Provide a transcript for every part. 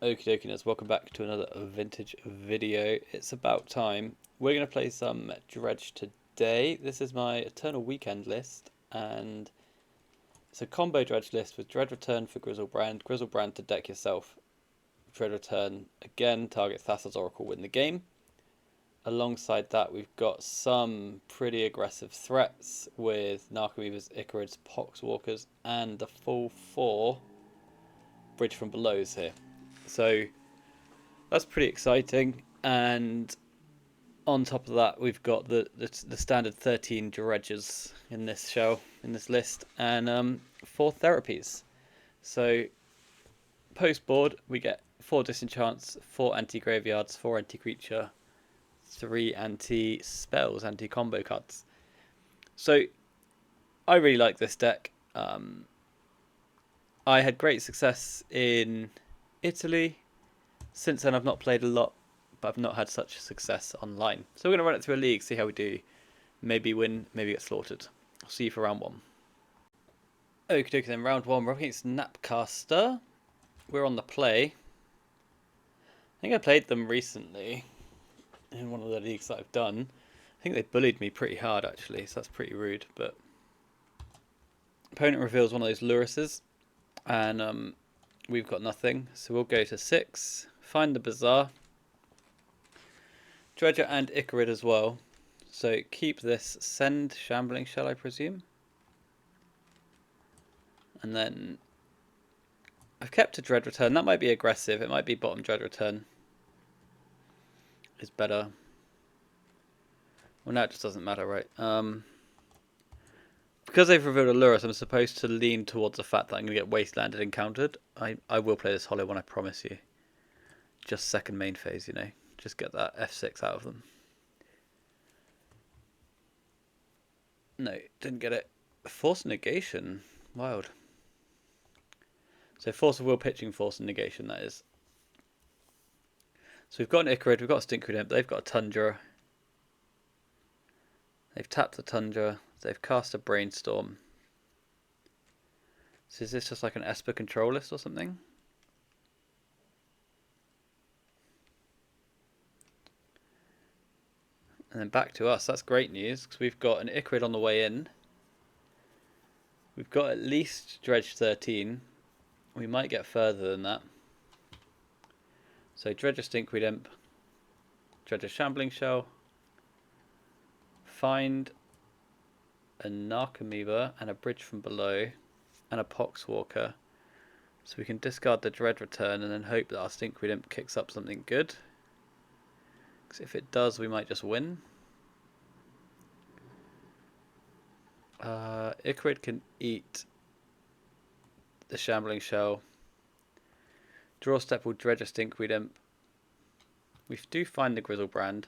Okie dokie, welcome back to another vintage video. It's about time. We're going to play some Dredge today. This is my Eternal Weekend list, and it's a combo Dredge list with Dread Return for Grizzlebrand to deck yourself. Dread Return again, target Thassa's Oracle, win the game. Alongside that, we've got some pretty aggressive threats with Narcomoebas, Icarids, Poxwalkers, and the full 4 Bridge from Belows here. So that's pretty exciting, and on top of that, we've got the standard 13 dredges in this list, and 4 therapies. So post board, we get 4 disenchants, 4 anti-graveyards, 4 anti-creature, 3 anti-spells, anti-combo cards. So I really like this deck. I had great success in Italy. Since then, I've not played a lot, but I've not had such success online. So we're going to run it through a league, see how we do. Maybe win, maybe get slaughtered. I'll see you for round 1. Okie dokie then, round 1, we're up against Napcaster. We're on the play. I think I played them recently in one of the leagues that I've done. I think they bullied me pretty hard, actually, so that's pretty rude. But opponent reveals one of those Lurises, and we've got nothing. So we'll go to 6. Find the Bazaar. Dredger and Icarid as well. So keep this. Send Shambling Shell, I presume. And then I've kept a Dread Return. That might be aggressive. It might be bottom Dread Return is better. Well, now it just doesn't matter, right? Because they've revealed a Lurus, I'm supposed to lean towards the fact that I'm going to get Wastelanded and countered. I will play this Hollow one, I promise you. Just second main phase, you know. Just get that F6 out of them. No, didn't get it. Force Negation. Wild. So Force of Will, Pitching, Force and Negation, that is. So we've got an Icarid, we've got a Stinkweed Imp, they've got a Tundra. They've tapped the Tundra, they've cast a Brainstorm. So is this just like an Esper control list or something? And then back to us. That's great news, because we've got an Icarid on the way in. We've got at least Dredge 13. We might get further than that. So Dredger Stinkweed Imp, Dredger Shambling Shell, find a Narcomoeba and a Bridge from Below, and a Poxwalker. So we can discard the Dread Return and then hope that our Stinkweed Imp kicks up something good. Because if it does, we might just win. Icarid can eat the Shambling Shell. Draw step will Dredge a Stinkweed Imp. We do find the Grizzlebrand,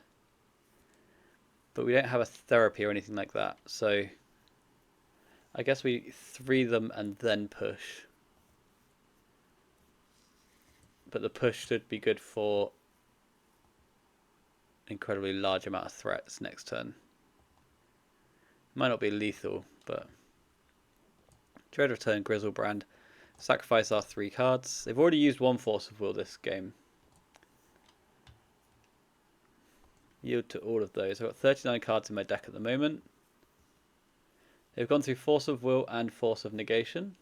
but we don't have a therapy or anything like that. So I guess we 3 them and then push. But the push should be good for an incredibly large amount of threats next turn. Might not be lethal, but Dread Return, Grizzlebrand. Sacrifice our 3 cards. They've already used 1 Force of Will this game. Yield to all of those. I've got 39 cards in my deck at the moment. They've gone through Force of Will and Force of Negation.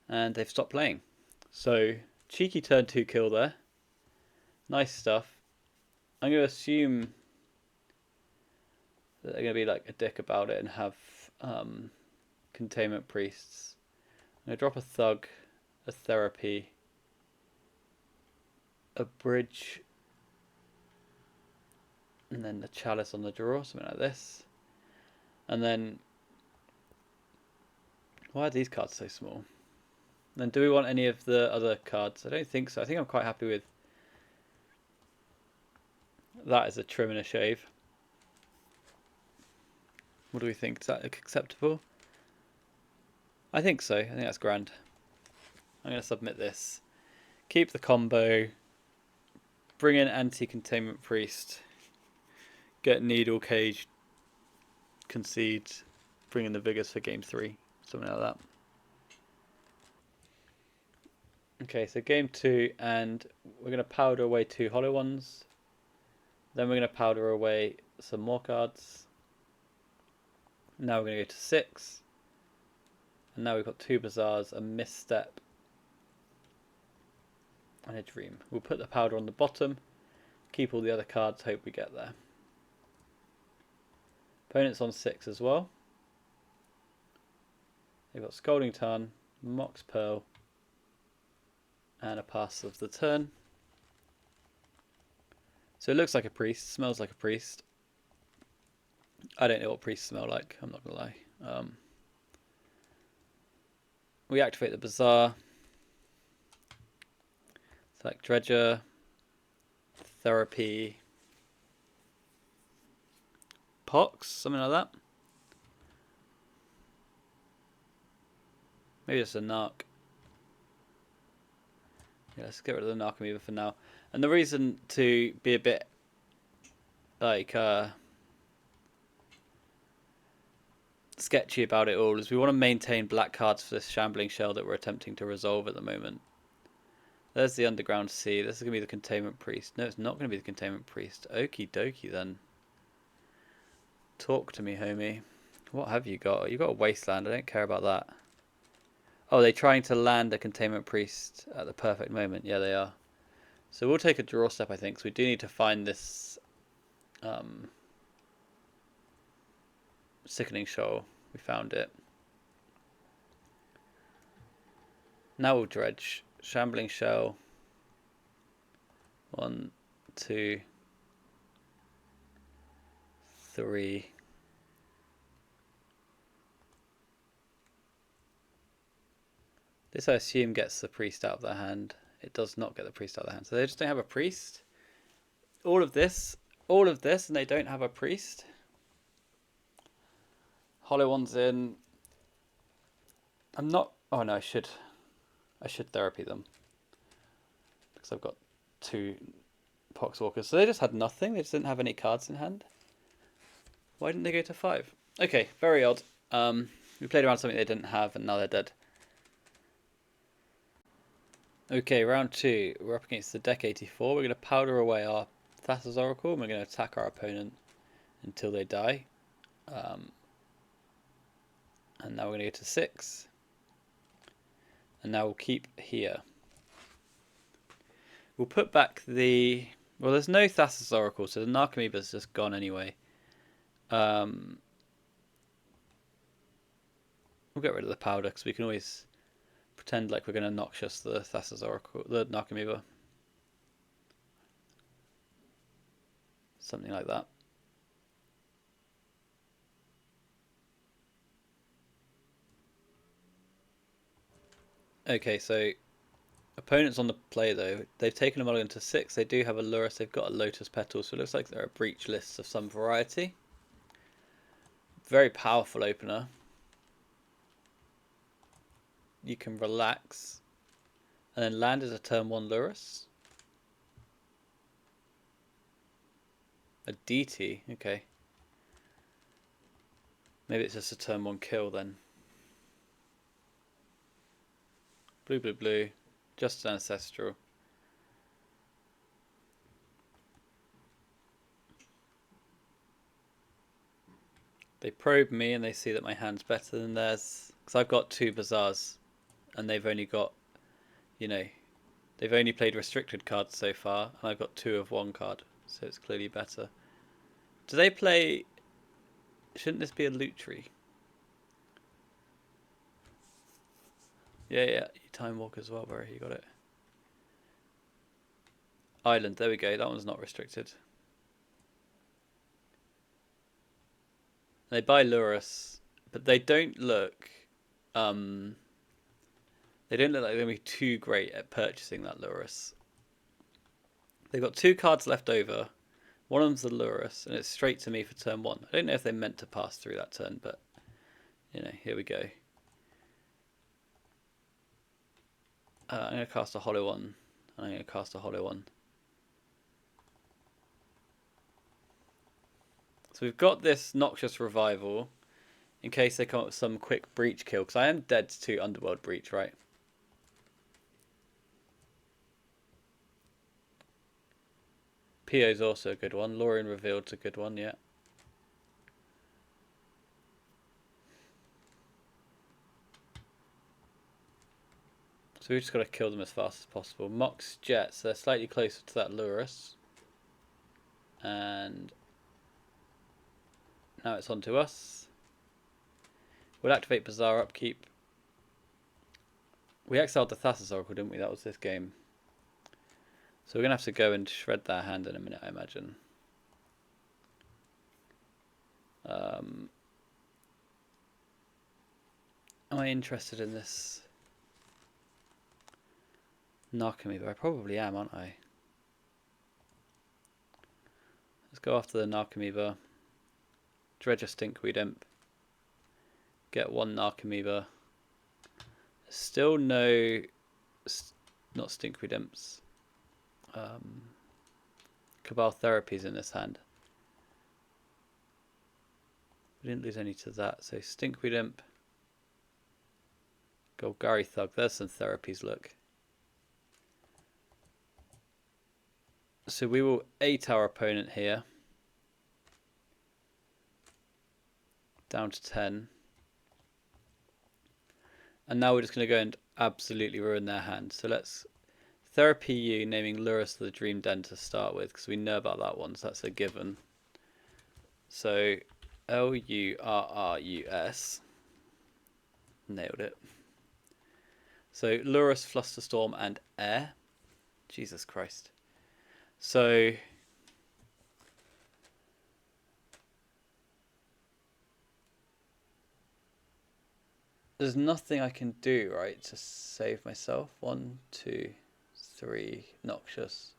And they've stopped playing. So, cheeky turn 2 kill there. Nice stuff. I'm going to assume that they're going to be like a dick about it and have Containment Priests. I'm going to drop a Thug, a Therapy, a Bridge, and then the Chalice on the draw, something like this. And then, why are these cards so small? And then do we want any of the other cards? I don't think so. I think I'm quite happy with that as a trim and a shave. What do we think? Is that acceptable? I think so. I think that's grand. I'm going to submit this. Keep the combo. Bring in Anti-Containment Priest. Get Needle Cage. Concede. bring in the vigors for game 3, something like that. Okay, so game 2, and we're going to powder away 2 hollow ones. Then we're going to powder away some more cards. Now we're going to go to 6. And now we've got 2 bazaars, a misstep, and a dream. We'll put the powder on the bottom, keep all the other cards, hope we get there. Opponent's on 6 as well. They've got Scalding Tarn, Mox Pearl, and a pass of the turn. So it looks like a priest, smells like a priest. I don't know what priests smell like, I'm not going to lie. We activate the Bazaar. Select Dredger, Therapy, Pox, something like that. Maybe it's a Narc. Yeah, let's get rid of the Narc Amoeba for now. And the reason to be a bit like sketchy about it all is we want to maintain black cards for this Shambling Shell that we're attempting to resolve at the moment. There's the Underground Sea. This is going to be the Containment Priest. No, it's not going to be the Containment Priest. Okie dokie then. Talk to me, homie. What have you got? You got a Wasteland. I don't care about that. Oh, they're trying to land a Containment Priest at the perfect moment. Yeah, they are. So we'll take a draw step, I think. So we do need to find this Sickening Shoal. We found it. Now we'll dredge. Shambling Shell. 1, 2, 3. This, I assume, gets the priest out of their hand. It does not get the priest out of their hand. So they just don't have a priest. All of this, and they don't have a priest. Hollow one's in. I'm not. Oh no, I should therapy them because I've got 2 Poxwalkers. So they just had nothing. They just didn't have any cards in hand. Why didn't they go to 5? Okay, very odd. We played around something they didn't have, and now they're dead. Okay, round 2. We're up against the deck 84. We're going to powder away our Thassa's Oracle, and we're going to attack our opponent until they die. And now we're going to go to 6. And now we'll keep here. We'll put back the... Well, there's no Thassa's Oracle, so the Narc Amoeba's just gone anyway. We'll get rid of the powder, because we can always pretend like we're going to Noxious the Thassa's Oracle, the Narc Amoeba. Something like that. Okay, so opponents on the play though, they've taken a mulligan to 6. They do have a Lurrus, they've got a Lotus Petal, so it looks like they're a breach list of some variety. Very powerful opener. You can relax. And then land is a turn 1 Lurrus. A DT, okay. Maybe it's just a turn 1 kill then. Blue, blue, blue. Just an Ancestral. They probe me and they see that my hand's better than theirs. Because I've got 2 Bazaars. And they've only got, you know, they've only played restricted cards so far. And I've got 2 of 1 card. So it's clearly better. Do they play... Shouldn't this be a loot tree? Yeah, Time Walk as well, bro. You got it. Island, there we go. That one's not restricted. They buy Lurrus, but they don't look... they don't look like they're going to be too great at purchasing that Lurrus. They've got 2 cards left over. One of them's the Lurrus, and it's straight to me for turn 1. I don't know if they meant to pass through that turn, but, you know, here we go. I'm going to cast a Hollow one, and I'm going to cast a Hollow one. So we've got this Noxious Revival. in case they come up with some quick breach kill, because I am dead to Underworld Breach, right? Pio's also a good one. Lorien Revealed's a good one, yeah. So we've just got to kill them as fast as possible. Mox Jets, they're slightly closer to that Lurus. And now it's on to us. We'll activate Bazaar Upkeep. We exiled the Thassa's Oracle, didn't we? That was this game. So we're going to have to go and shred that hand in a minute, I imagine. Am I interested in this Narcomoeba? I probably am, aren't I? Let's go after the Narcomoeba. Dredge a Stinkweed Imp. Get one Narcomoeba. Still no... Not Stinkweed Imps. Cabal Therapies in this hand. We didn't lose any to that. So Stinkweed Imp. Golgari Thug. There's some therapies, look. So we will 8 our opponent here. Down to 10. And now we're just going to go and absolutely ruin their hand. So let's Therapy you, naming Lurus the Dream Den to start with, because we know about that one, so that's a given. So Lurrus. Nailed it. So Lurus, Flusterstorm, and Air. Jesus Christ. So there's nothing I can do, right, to save myself. 1, 2, 3 Noxious.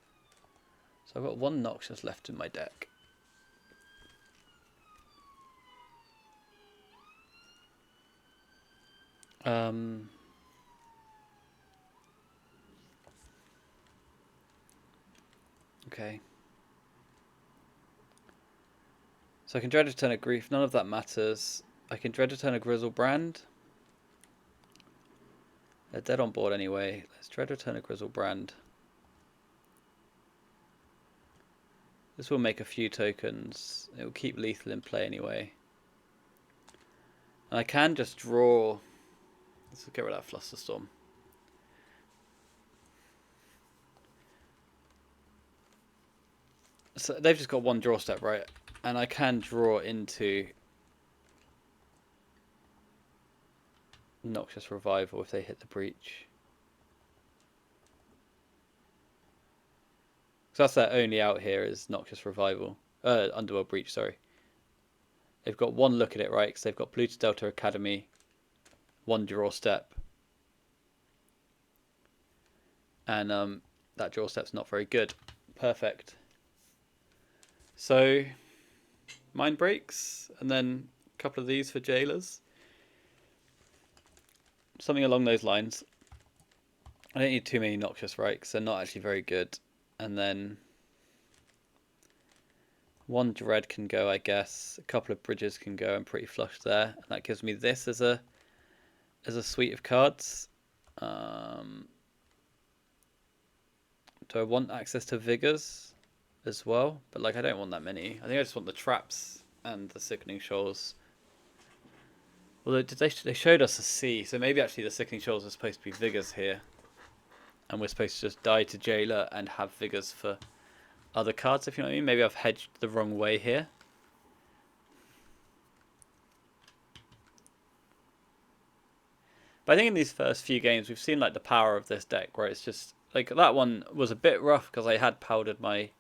So I've got 1 Noxious left in my deck. Okay. So I can Dread a turn of Grief. None of that matters. I can Dread a turn of Grizzlebrand. They're dead on board anyway. Let's Dread a turn of Grizzlebrand. This will make a few tokens. It will keep lethal in play anyway. And I can just draw. Let's get rid of that Flusterstorm. So they've just got 1 draw step, right? And I can draw into Noxious Revival if they hit the breach. So that's their only out here is Noxious Revival. Underworld Breach, sorry. They've got 1 look at it, right? Because they've got Pluto Delta Academy, 1 draw step. And that draw step's not very good. Perfect. So, Mind Breaks, and then a couple of these for Jailers. Something along those lines. I don't need too many Noxious, right? Because they're not actually very good. And then 1 Dread can go, I guess. A couple of Bridges can go. I'm pretty flush there. And that gives me this as a suite of cards. Do I want access to Vigors as well? But like, I don't want that many. I think I just want the Traps and the Sickening Shoals. Although they showed us a C, so maybe actually the Sickening Shoals are supposed to be Vigors here. And we're supposed to just die to Jailer and have Vigors for other cards, if you know what I mean. Maybe I've hedged the wrong way here. But I think in these first few games, we've seen like the power of this deck, where it's just, like, that one was a bit rough because I had powdered my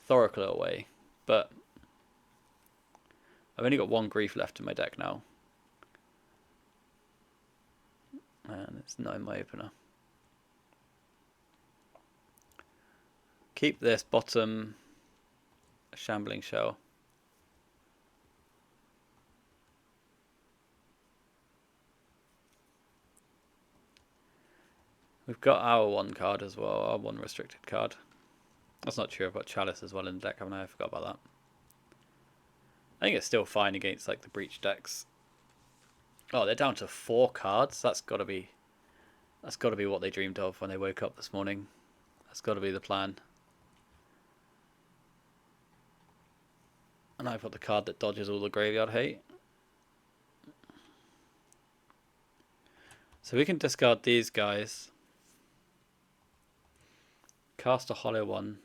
Thoracle away. But I've only got 1 Grief left in my deck now. And it's not in my opener. Keep this bottom Shambling Shell. We've got our 1 card as well, our 1 restricted card. That's not true, I've got Chalice as well in the deck, haven't I? I forgot about that. I think it's still fine against like the breach decks. Oh, they're down to 4 cards. That's got to be what they dreamed of when they woke up this morning. That's got to be the plan. And I've got the card that dodges all the graveyard hate. So we can discard these guys. Cast a hollow one.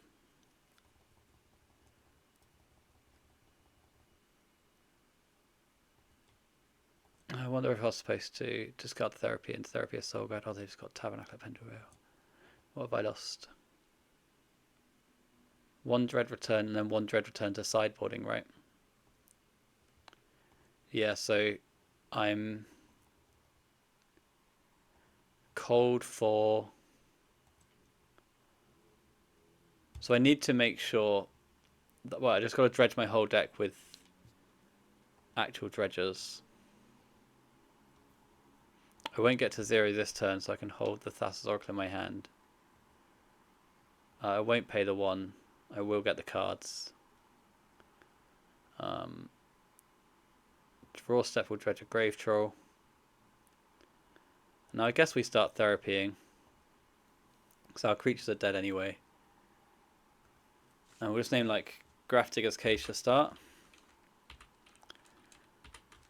I wonder if I was supposed to discard Therapy and Therapy of Soul Guide. Oh, they've just got Tabernacle of Pendulum. What have I lost? 1 Dread Return and then 1 Dread Return to sideboarding, right? Yeah, so I'm cold for... So I need to make sure that, well, I just got to dredge my whole deck with actual dredgers. I won't get to 0 this turn, so I can hold the Thassa's Oracle in my hand. I won't pay the 1. I will get the cards. Draw step will dredge a Grave Troll. Now I guess we start therapying, because our creatures are dead anyway. And we'll just name like Grafdigger's Cage to start,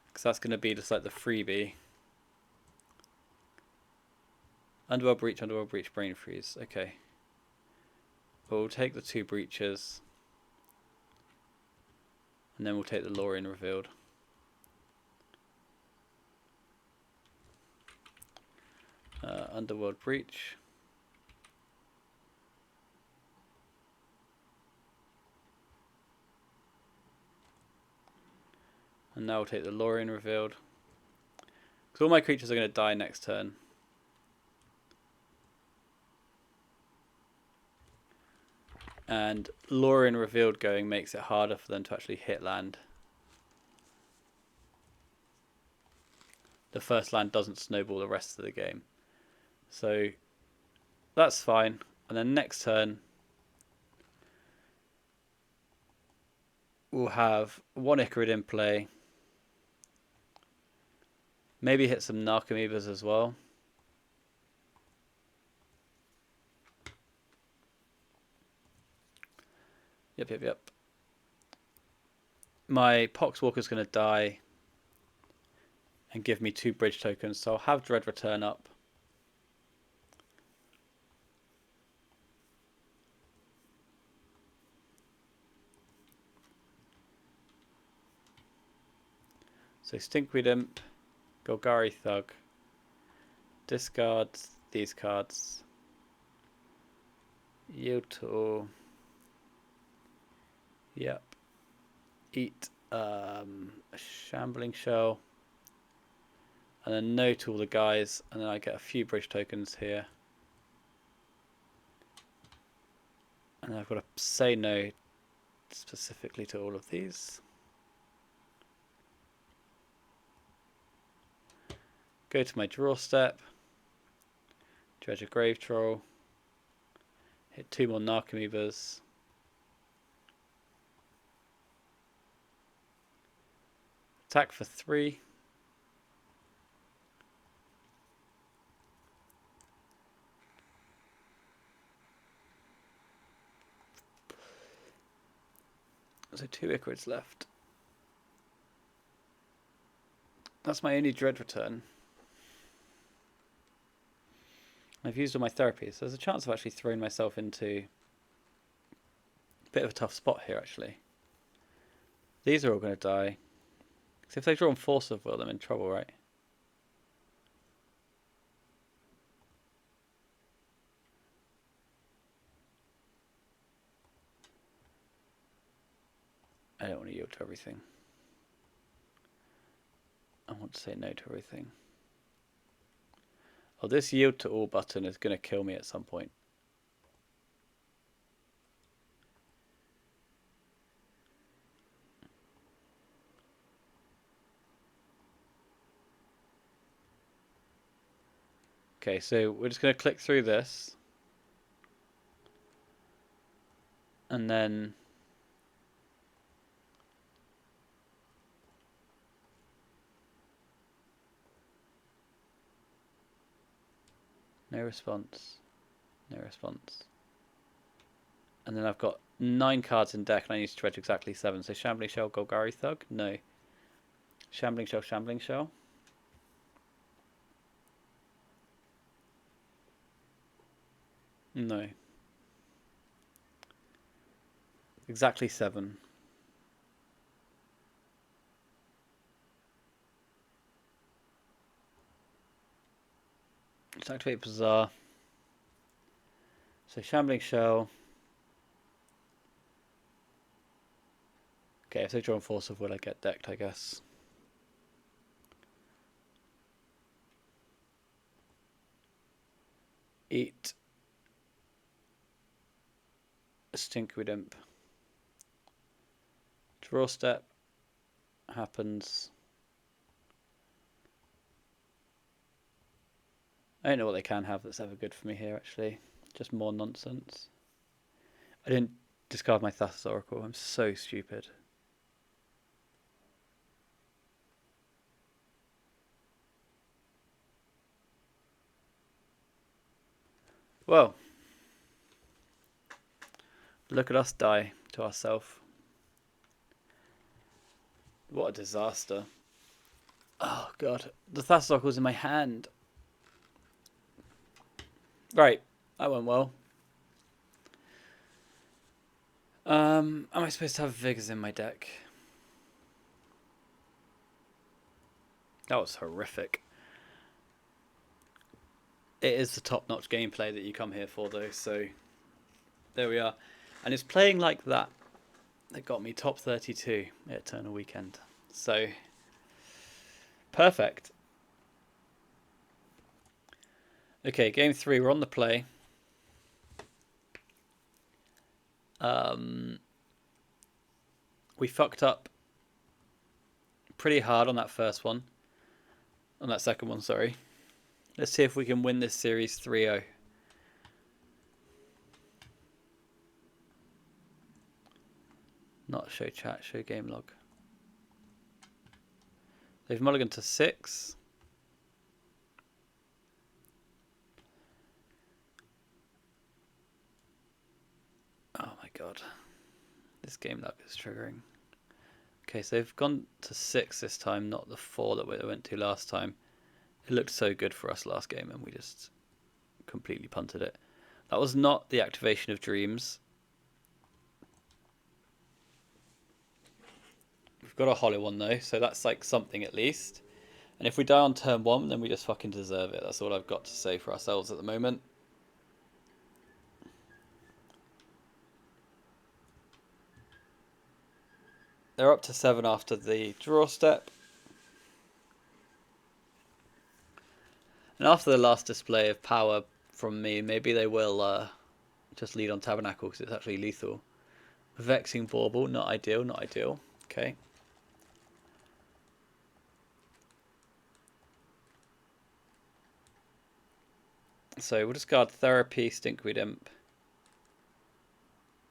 because that's going to be just like the freebie. Underworld Breach, Brain Freeze. Okay. We'll take the 2 breaches, and then we'll take the Lorien Revealed. Underworld Breach. And now we'll take the Lorien Revealed. Because all my creatures are going to die next turn. And Lorien Revealed going makes it harder for them to actually hit land. The first land doesn't snowball the rest of the game. So that's fine. And then next turn we'll have 1 Ichorid in play. Maybe hit some Narcomoebas as well. Yep. My Poxwalker's going to die and give me 2 bridge tokens, so I'll have Dread Return up. So Stinkweed Imp, Golgari Thug, discard these cards, yield to all, yep, eat a Shambling Shell, and then no to all the guys, and then I get a few bridge tokens here. And I've got to say no specifically to all of these. Go to my draw step, dredge a Grave Troll, hit 2 more Narcomoebas, attack for 3, so 2 Ichorids left. That's my only Dread Return. I've used all my therapies, so there's a chance of actually throwing myself into a bit of a tough spot here, actually. These are all going to die. So if they draw on Force of Will, I'm in trouble, right? I don't want to yield to everything. I want to say no to everything. Oh, this yield to all button is going to kill me at some point. Okay, so we're just going to click through this. And then No response. No response. And then I've got 9 cards in deck and I need to dredge exactly 7. So Shambling Shell, Golgari Thug? No. Shambling Shell, Shambling Shell? No. Exactly 7. Let's activate Bazaar. So Shambling Shell. Okay, if they draw Force of Will, I get decked, I guess. Eat a Stinkweed Imp. Draw step happens. I don't know what they can have that's ever good for me here, actually. Just more nonsense. I didn't discard my Thassa's Oracle. I'm so stupid. Well, look at us die to ourselves. What a disaster. Oh, God. The Thassa's Oracle's in my hand. Right. That went well. Am I supposed to have Vigors in my deck? That was horrific. It is the top-notch gameplay that you come here for, though, so there we are. And it's playing like that got me top 32 at Eternal Weekend. So, perfect. Okay, game 3, we're on the play. We fucked up pretty hard on that first one. On that second one, sorry. Let's see if we can win this series 3-0. Not show chat, show game log. They've mulliganed to 6. Oh my god. This game log is triggering. Okay, so they've gone to 6 this time, not the 4 that we went to last time. It looked so good for us last game and we just completely punted it. That was not the activation of dreams. We've got a hollow one though, so that's like something at least. And if we die on turn 1, then we just fucking deserve it. That's all I've got to say for ourselves at the moment. They're up to 7 after the draw step. And after the last display of power from me, maybe they will just lead on Tabernacle because it's actually lethal. Vexing Bauble, not ideal, not ideal. Okay. So we'll discard Therapy, Stinkweed Imp,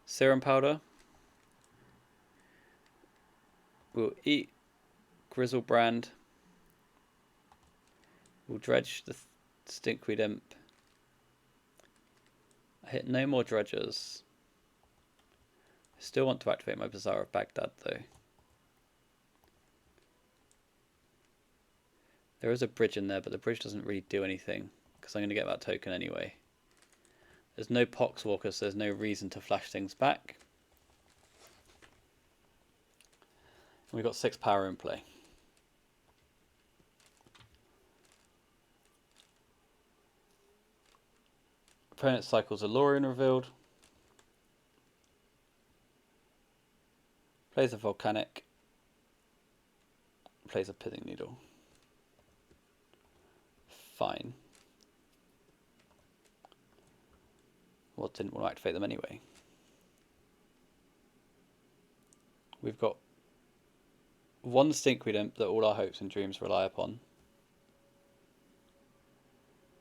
Serum Powder. We'll eat Grizzlebrand. We'll dredge the Stinkweed Imp. I hit no more dredgers. I still want to activate my Bazaar of Baghdad though. There is a bridge in there, but the bridge doesn't really do anything because I'm going to get that token anyway. There's no Poxwalker, so there's no reason to flash things back. And we've got 6 power in play. Opponent cycles a Lorien revealed. Plays a Volcanic. Plays a Pithing Needle. Fine. Well, didn't want to activate them anyway. We've got 1 Stinkweed Imp that all our hopes and dreams rely upon.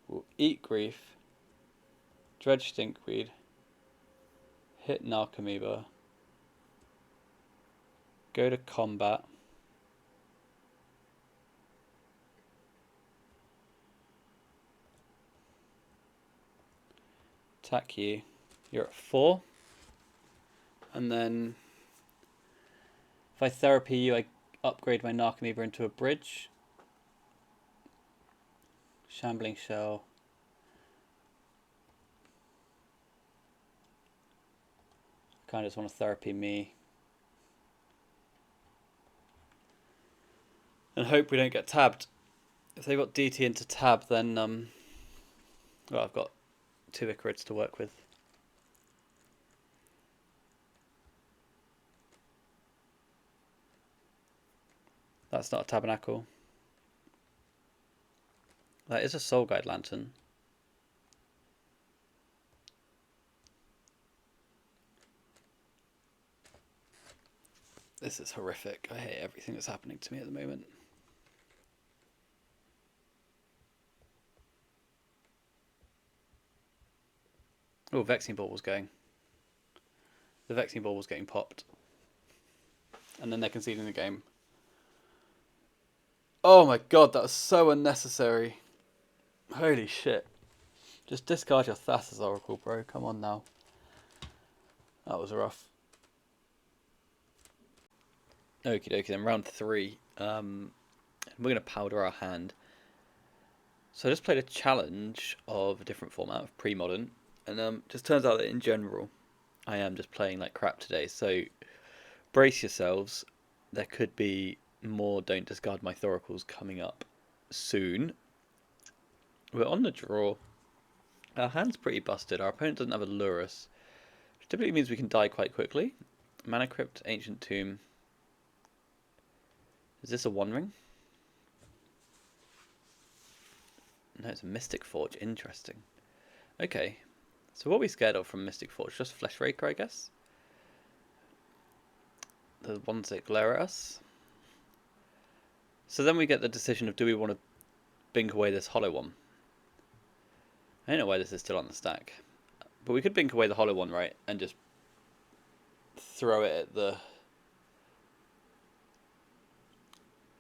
We'll eat Grief. Dredge Stinkweed. Hit Narcomoeba. Go to combat. attack you. You're at 4. And then if I therapy you, I upgrade my Narcomoeba into a bridge. Shambling Shell. Kind of just want to therapy me. And hope we don't get tabbed. If they've got DT into tab, then well, I've got 2 Icarids to work with. That's not a tabernacle. That is a Soul Guide Lantern. This is horrific. I hate everything that's happening to me at the moment. Oh, Vexing Ball was going. The Vexing Ball was getting popped. And then they're conceding the game. Oh my god, that was so unnecessary. Holy shit. Just discard your Thassa's Oracle, bro. Come on now. That was rough. Okie dokie, then round 3. We're going to powder our hand. So I just played a challenge of a different format of pre-modern. And just turns out that in general, I am just playing like crap today. So brace yourselves. There could be more Don't Discard My Thoracles coming up soon. We're on the draw. Our hand's pretty busted. Our opponent doesn't have a Lurus, which typically means we can die quite quickly. Mana Crypt, Ancient Tomb. Is this a One Ring? No, it's a Mystic Forge. Interesting. Okay. So what are we scared of from Mystic Forge? Just Flesh Raker, I guess? The ones that glare at us. So then we get the decision of, do we want to bink away this hollow one? I don't know why this is still on the stack. But we could bink away the hollow one, right? And just throw it at the...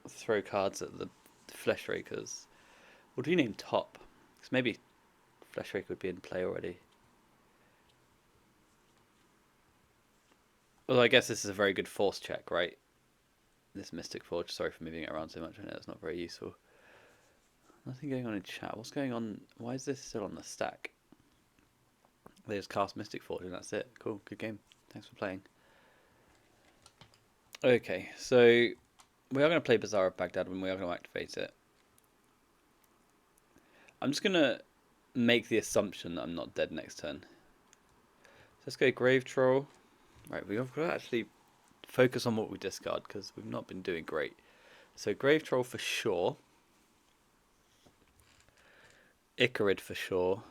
throw cards at the Flesh Rakers. What do you name top? Because maybe Flesh Raker would be in play already. Although I guess this is a very good force check, right? This Mystic Forge. Sorry for moving it around so much. I know it's not very useful. Nothing going on in chat. What's going on? Why is this still on the stack? They just cast Mystic Forge and that's it. Cool. Good game. Thanks for playing. Okay, so we are going to play Bazaar of Baghdad when we are going to activate it. I'm just going to make the assumption that I'm not dead next turn. So let's go Grave Troll. Right, we've got to actually focus on what we discard because we've not been doing great. So Grave Troll for sure. Icarid for sure.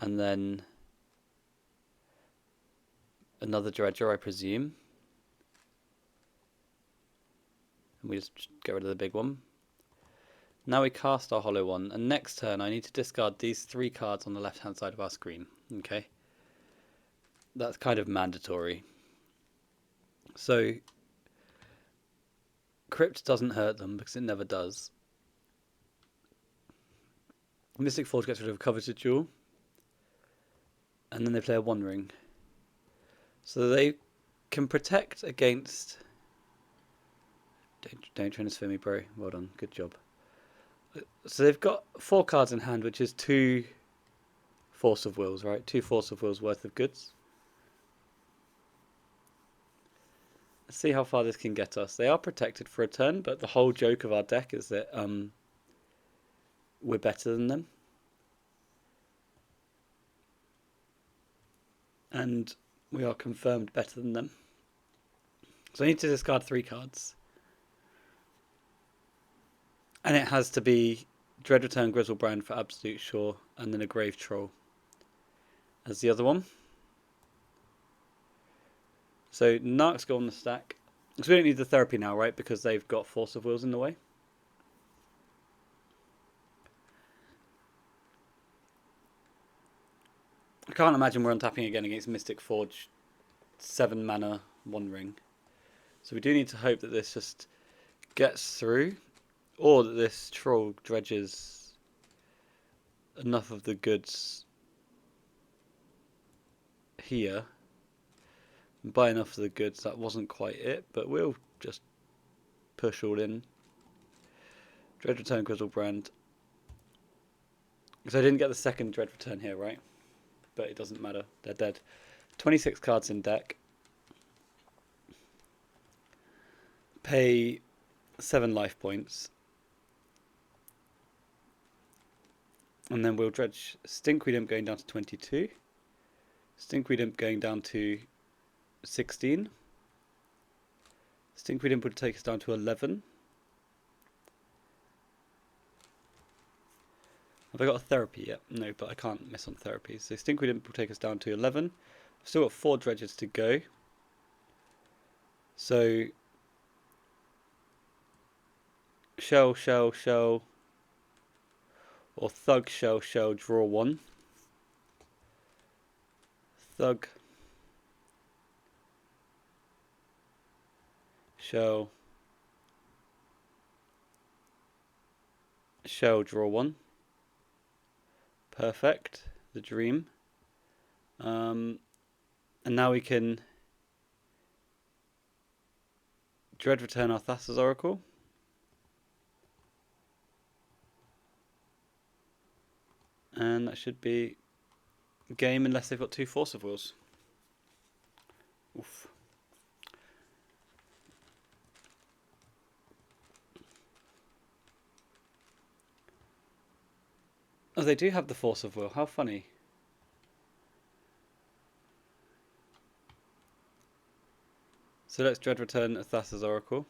And then another Dredger, I presume. And we just get rid of the big one. Now we cast our hollow one, and next turn I need to discard these 3 cards on the left hand side of our screen. Okay? That's kind of mandatory. So Crypt doesn't hurt them because it never does. Mystic Forge gets rid of a coveted jewel. And then they play a One Ring. So they can protect against... Don't trinisphere me, bro. Well done. Good job. So they've got 4 cards in hand, which is 2 Force of Wills, right? 2 Force of Wills worth of goods. Let's see how far this can get us. They are protected for a turn, but the whole joke of our deck is that we're better than them. And we are confirmed better than them. So I need to discard 3 cards. And it has to be Dread Return Grizzlebrand for absolute sure, and then a Grave Troll as the other one. So Narcs go on the stack. So we don't need the therapy now, right? Because they've got Force of Wills in the way. I can't imagine we're untapping again against Mystic Forge 7 mana, 1 ring. So we do need to hope that this just gets through. Or that this troll dredges enough of the goods here. Buy enough of the goods, that wasn't quite it, but we'll just push all in. Dredge Return Grizzlebrand. Because I didn't get the second Dredge Return here, right? But it doesn't matter, they're dead. 26 cards in deck. Pay 7 life points. And then we'll dredge Stinkweed Imp going down to 22. Stinkweed Imp going down to 16. Stinkweed Imp would take us down to 11. Have I got a therapy yet? No, but I can't miss on therapy. So Stinkweed Imp will take us down to 11. I've still got 4 dredges to go. So Shell, Shell, Shell, or Thug, Shell, Shell, draw 1. Thug, Shell, Shell, draw 1. Perfect, the dream. And now we can Dread Return our Thassa's Oracle. And that should be game unless they've got 2 Force of Wills. Oof. Oh, they do have the Force of Will. How funny. So let's Dread Return Thassa's Oracle.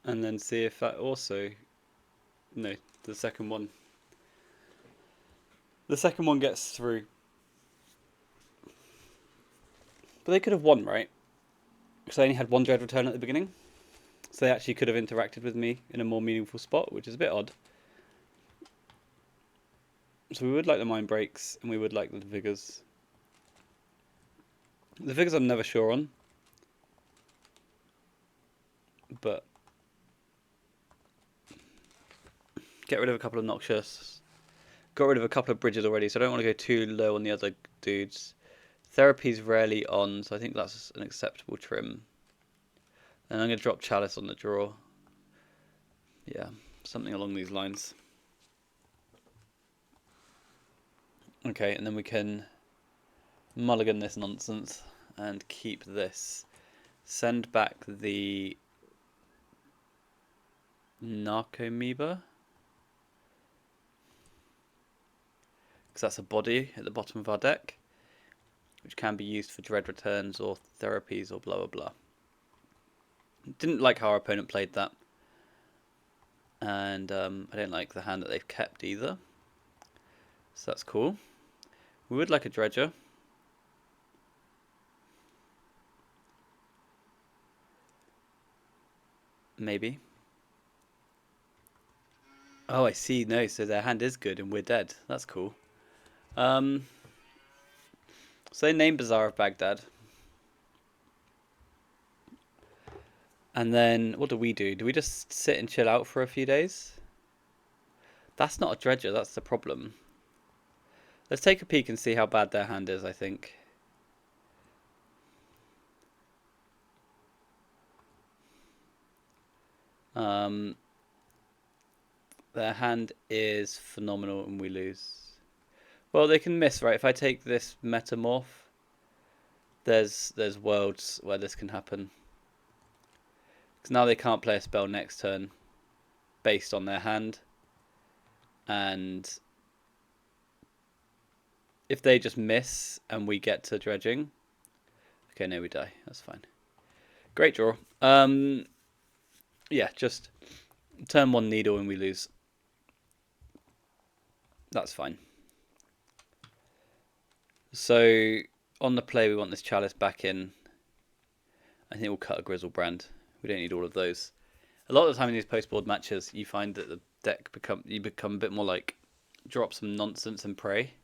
And then see if that also... No, the second one. The second one gets through. But they could have won, right? Because I only had 1 Dread Return at the beginning. So they actually could have interacted with me in a more meaningful spot, which is a bit odd. So we would like the Mind Breaks, and we would like the Vigors. The Vigors I'm never sure on. But get rid of a couple of Noxious. Got rid of a couple of bridges already, so I don't want to go too low on the other dudes. Therapy's rarely on, so I think that's an acceptable trim. And I'm going to drop Chalice on the draw. Yeah, something along these lines. Okay, and then we can mulligan this nonsense and keep this. Send back the Narcomoeba. Because that's a body at the bottom of our deck, which can be used for Dread Returns or therapies or blah blah blah. Didn't like how our opponent played that. And I don't like the hand that they've kept either. So that's cool. We would like a Dredger. Maybe. Oh, I see. No, so their hand is good and we're dead. That's cool. So they named Bazaar of Baghdad. And then what do? Do we just sit and chill out for a few days? That's not a Dredger, that's the problem. Let's take a peek and see how bad their hand is, I think. Their hand is phenomenal and we lose. Well, they can miss, right? If I take this Metamorph, there's worlds where this can happen. Because now they can't play a spell next turn based on their hand. And if they just miss and we get to dredging... Okay, no, we die. That's fine. Great draw. Yeah, just turn 1 needle and we lose. That's fine. So, on the play, we want this Chalice back in. I think we'll cut a Grizzlebrand. We don't need all of those. A lot of the time in these post-board matches, you find that the deck you become a bit more like drop some nonsense and pray.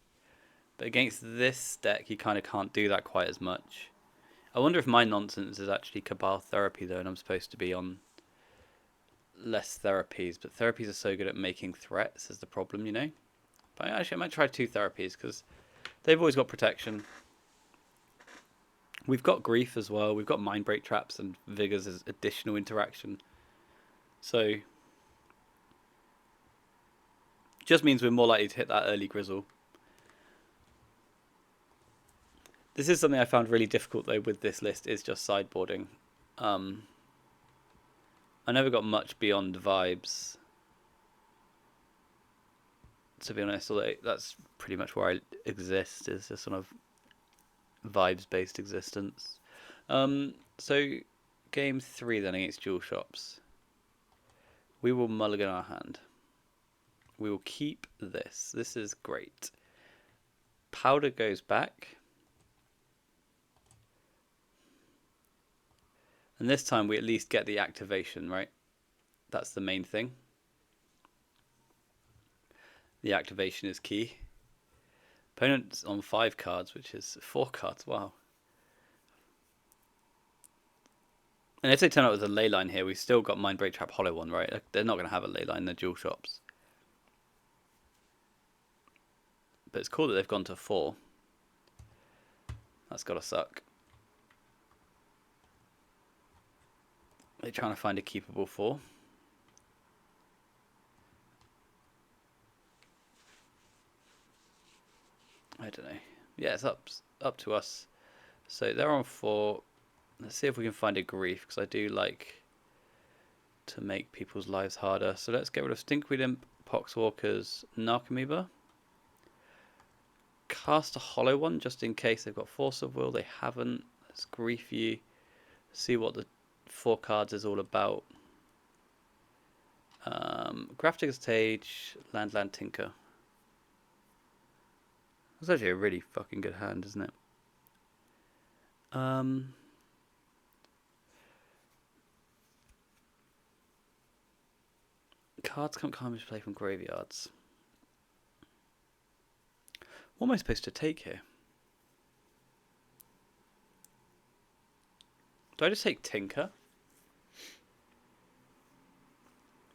But against this deck, you kind of can't do that quite as much. I wonder if my nonsense is actually Cabal therapy though, and I'm supposed to be on less therapies, but therapies are so good at making threats is the problem, you know? But actually I might try 2 therapies, because they've always got protection. We've got grief as well, we've got mind break traps and vigors as additional interaction. So, just means we're more likely to hit that early grizzle. This is something I found really difficult though with this list, is just sideboarding. I never got much beyond vibes, to be honest, although that's pretty much where I exist, is just sort of vibes-based existence. So, game 3 then against Jewel Shops. We will mulligan our hand. We will keep this. This is great. Powder goes back. And this time we at least get the activation, right? That's the main thing. The activation is key. Opponent's on 5 cards, which is 4 cards. Wow. And if they turn out with a ley line here, we've still got Mind Break Trap Hollow One, right? They're not going to have a ley line, they're Jewel Shops. But it's cool that they've gone to 4. That's got to suck. They're trying to find a keepable 4. I don't know. Yeah, it's up to us. So they're on 4. Let's see if we can find a grief, because I do like to make people's lives harder. So let's get rid of Stinkweed Imp, Poxwalkers, Narcomoeba. Cast a Hollow One just in case they've got Force of Will. They haven't. Let's grief you. See what the 4 cards is all about. Graphic Stage, Land Tinker. That's actually a really fucking good hand, isn't it? Cards can't come into play from graveyards. What am I supposed to take here? Do I just take Tinker?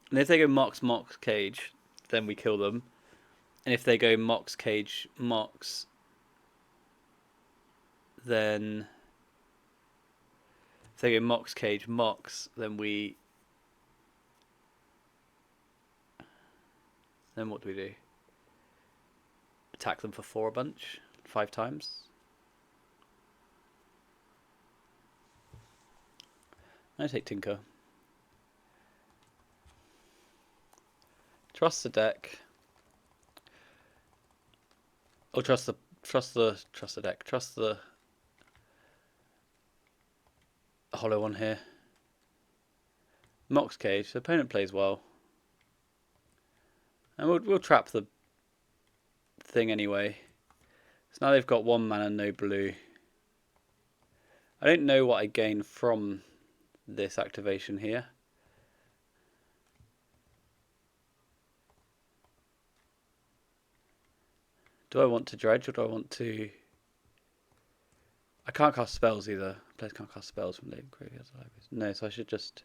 And if they go Mox Cage, then we kill them. And if they go Mox Cage Mox, then if they go Mox Cage Mox, then we... Then what do we do? Attack them for 4 a bunch, 5 times. I take Tinker. Trust the deck. Oh, trust the deck. Trust the Hollow One here. Mox Cage. The opponent plays well, and we'll trap the thing anyway. So now they've got 1 mana, no blue. I don't know what I gain from this activation here. Do I want to dredge, or do I want to... I can't cast spells either. Players can't cast spells from late graveyards or libraries. No, so I should just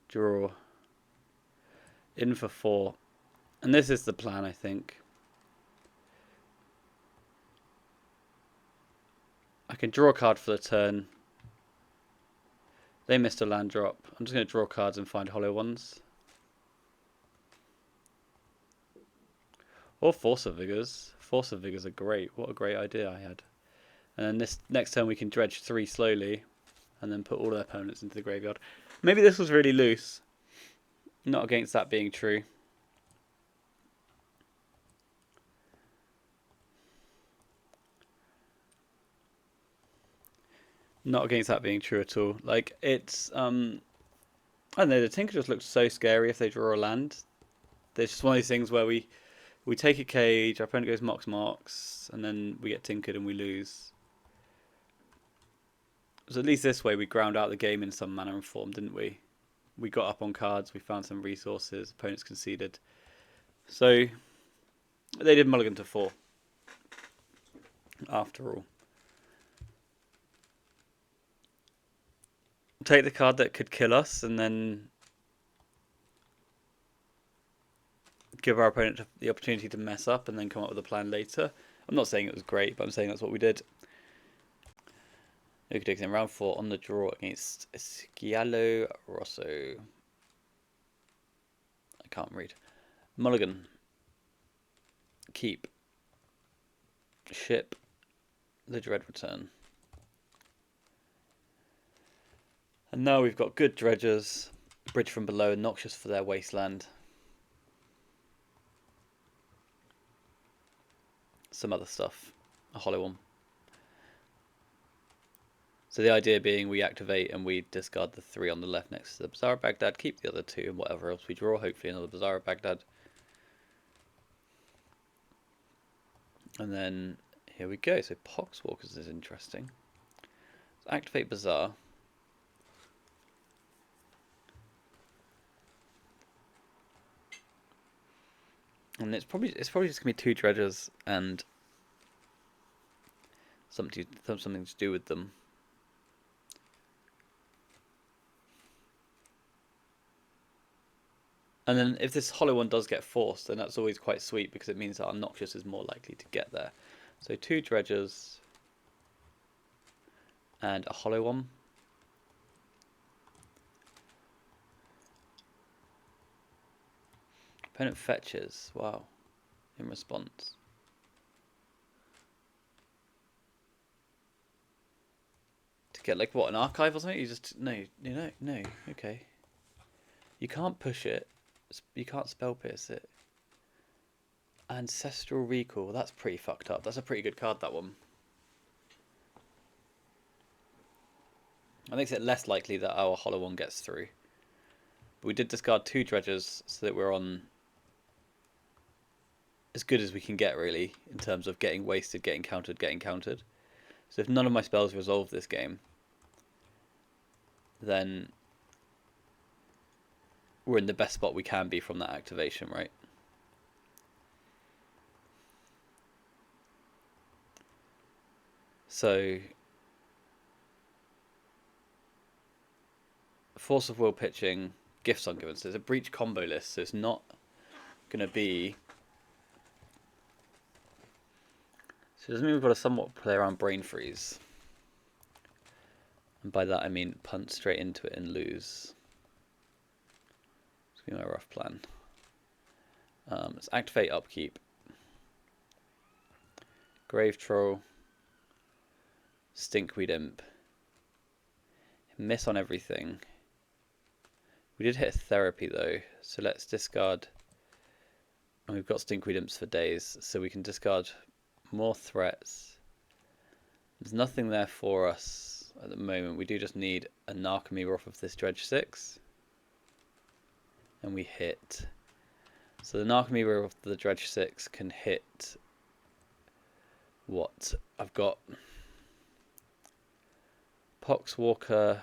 draw in for 4. And this is the plan, I think. I can draw a card for the turn. They missed a land drop. I'm just going to draw cards and find hollow ones. Or Force of Vigors. Force of Vigors are great. What a great idea I had. And then this next turn we can dredge 3 slowly and then put all their opponents into the graveyard. Maybe this was really loose. Not against that being true. Not against that being true at all. Like, it's, I don't know, the Tinker just looks so scary if they draw a land. There's just one of these things where we take a cage, our opponent goes Mox, and then we get tinkered and we lose. So at least this way we ground out the game in some manner and form, didn't we? We got up on cards, we found some resources, opponents conceded. So they did mulligan to 4, after all. take the card that could kill us and then give our opponent the opportunity to mess up and then come up with a plan later. I'm not saying it was great, but I'm saying that's what we did. Nuka in round 4 on the draw against Scialo Rosso. I can't read. Mulligan. Keep. Ship. The Dread return. And now we've got good dredgers. Bridge from below, noxious for their wasteland. Some other stuff. A hollow one. So the idea being we activate and we discard the 3 on the left next to the Bazaar of Baghdad, keep the other 2 and whatever else we draw, hopefully another Bazaar of Baghdad. And then here we go, so Poxwalkers is interesting. Let's activate Bazaar. And it's probably just gonna be 2 dredgers and something to do with them. And then if this hollow one does get forced, then that's always quite sweet because it means that our Noxious is more likely to get there. So 2 dredgers and a hollow one. Opponent fetches, wow, in response. To get like what, an archive or something? You just, no, okay. You can't push it. You can't spell pierce it. Ancestral Recall. That's pretty fucked up. That's a pretty good card, that one. That makes it less likely that our hollow one gets through. But we did discard 2 dredgers so that we're on as good as we can get, really, in terms of getting wasted, getting countered. So if none of my spells resolve this game, then we're in the best spot we can be from that activation, right? So Force of Will pitching, Gifts Ungiven. So it's a breach combo list, so it's not going to be... So it doesn't mean we've got to somewhat play around Brain Freeze. And by that I mean punt straight into it and lose. It's going to be my rough plan. Let's activate Upkeep. Grave Troll. Stinkweed Imp. Miss on everything. We did hit a Therapy though, so let's discard. And we've got Stinkweed Imps for days, so we can discard more threats. There's nothing there for us at the moment. We do just need a Narcomoeba off of this Dredge 6. And we hit. So the Narcomoeba off the Dredge 6 can hit what? I've got Poxwalker,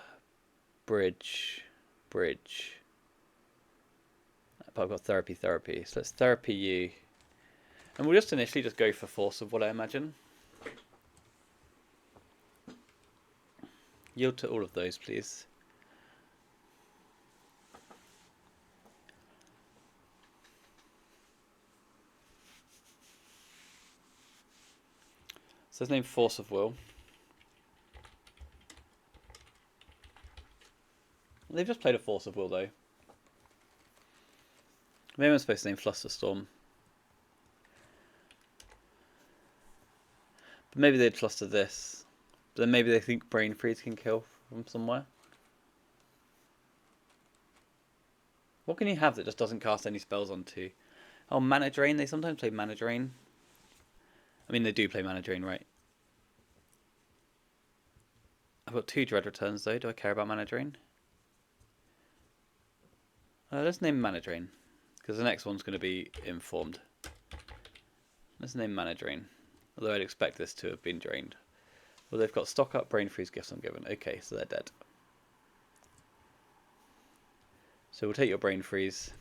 Bridge. But I've got Therapy. So let's Therapy you. And we'll just initially just go for Force of Will, I imagine. Yield to all of those, please. So let's name Force of Will. They've just played a Force of Will though. Maybe I'm supposed to name Flusterstorm. But maybe they'd fluster this. But then maybe they think Brain Freeze can kill from somewhere. What can you have that just doesn't cast any spells onto? Oh, Mana Drain. They sometimes play Mana Drain. I mean, they do play Mana Drain, right? I've got 2 Dread Returns though. Do I care about Mana Drain? Let's name Mana Drain, because the next one's going to be Informed. Let's name Mana Drain, although I'd expect this to have been drained. Well, they've got Stock Up, Brain Freeze, Gifts Ungiven. Okay, so they're dead. So we'll take your Brain Freeze.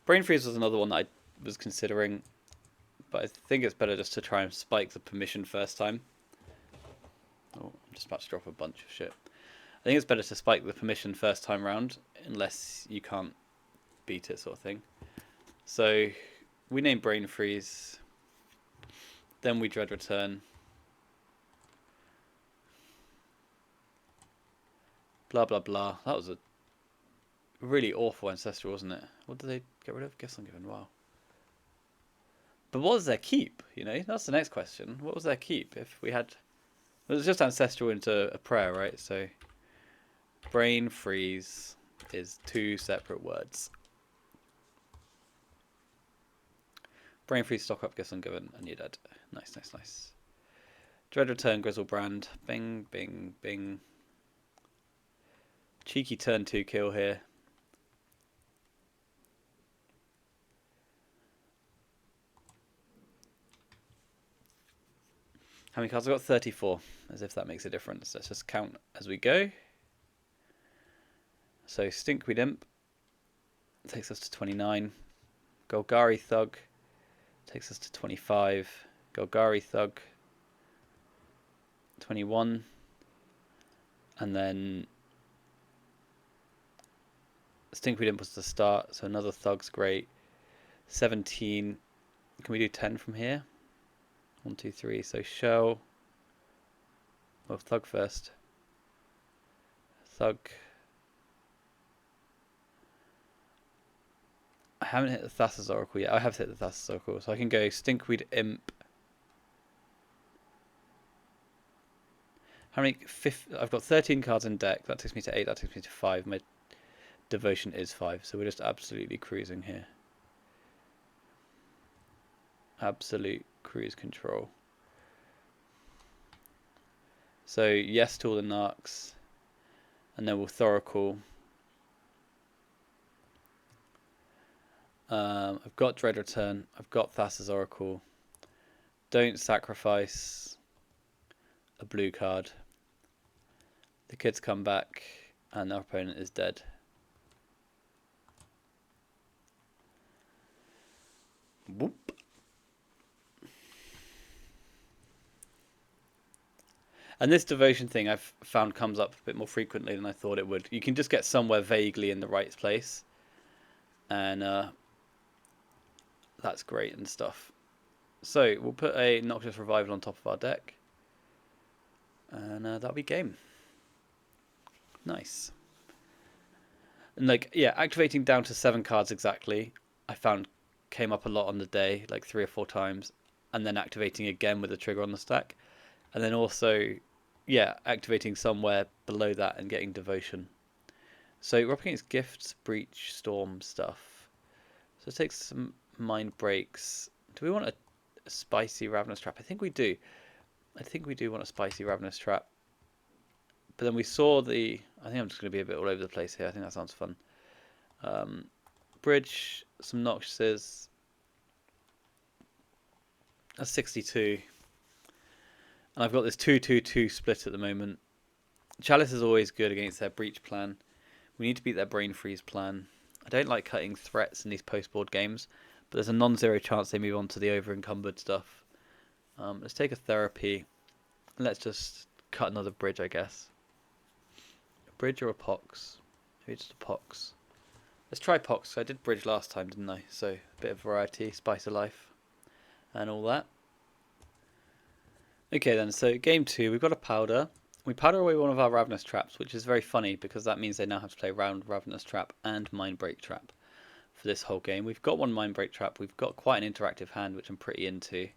Brain Freeze was another one that I was considering, but I think it's better just to try and spike the permission first time. Oh, I'm just about to drop a bunch of shit. I think it's better to spike the permission first time round, unless you can't beat it, sort of thing. So we name Brain Freeze, then we Dread Return. Blah blah blah. That was a really awful ancestral, wasn't it? What did they get rid of? Guess Ungiven. Wow. But what was their keep? You know, that's the next question. What was their keep? If we had, it was just ancestral into a prayer, right? So Brain Freeze is 2 separate words. Brain Freeze, stock up, Guess Ungiven, and you're dead. Nice, nice, nice. Dread Return, Grizzlebrand. Bing, bing, bing. Cheeky turn 2 kill here. How many cards? I've got 34, as if that makes a difference. Let's just count as we go. So Stinkweed Imp takes us to 29. Golgari Thug takes us to 25. Golgari Thug, 21. And then Stinkweed Imp was the start, so another Thug's great. 17. Can we do 10 from here? 1, 2, 3. So Shell. Well, Thug first. Thug. I haven't hit the Thassa's Oracle yet. I have hit the Thassa's Oracle, so I can go Stinkweed Imp. How many? I've got 13 cards in deck. That takes me to 8. That takes me to 5. My devotion is 5, so we're just absolutely cruising here. Absolute cruise control. So yes to all the Narcs, and then we'll Thoracle. I've got Dread Return. I've got Thassa's Oracle. Don't sacrifice a blue card. The kids come back, and our opponent is dead. Whoop. And this devotion thing I've found comes up a bit more frequently than I thought it would. You can just get somewhere vaguely in the right place, and that's great and stuff. So we'll put a Noxious Revival on top of our deck, and that'll be game. Nice. And like, yeah, activating down to 7 cards exactly, I found came up a lot on the day, like 3 or 4 times, and then activating again with a trigger on the stack, and then also, yeah, activating somewhere below that and getting devotion. So we're up against Gifts, Breach, Storm stuff. So it takes some Mind Breaks. Do we want a spicy Ravenous Trap? I think we do. I think we do want a spicy Ravenous Trap. But then we saw the... I think I'm just going to be a bit all over the place here. I think that sounds fun. Bridge, some Noxiouses. That's 62. And I've got this 2-2-2 split at the moment. Chalice is always good against their Breach plan. We need to beat their Brain Freeze plan. I don't like cutting threats in these post-board games, but there's a non-zero chance they move on to the over-encumbered stuff. Let's take a Therapy. Let's just cut another Bridge, I guess. A Bridge or a Pox? Maybe just a Pox. Let's try Pox. I did Bridge last time, didn't I? So a bit of variety, spice of life, and all that. Okay then, so game 2, we've got a Powder. We powder away one of our Ravenous Traps, which is very funny because that means they now have to play round Ravenous Trap and Mind Break Trap for this whole game. We've got one Mind Break Trap. We've got quite an interactive hand, which I'm pretty into.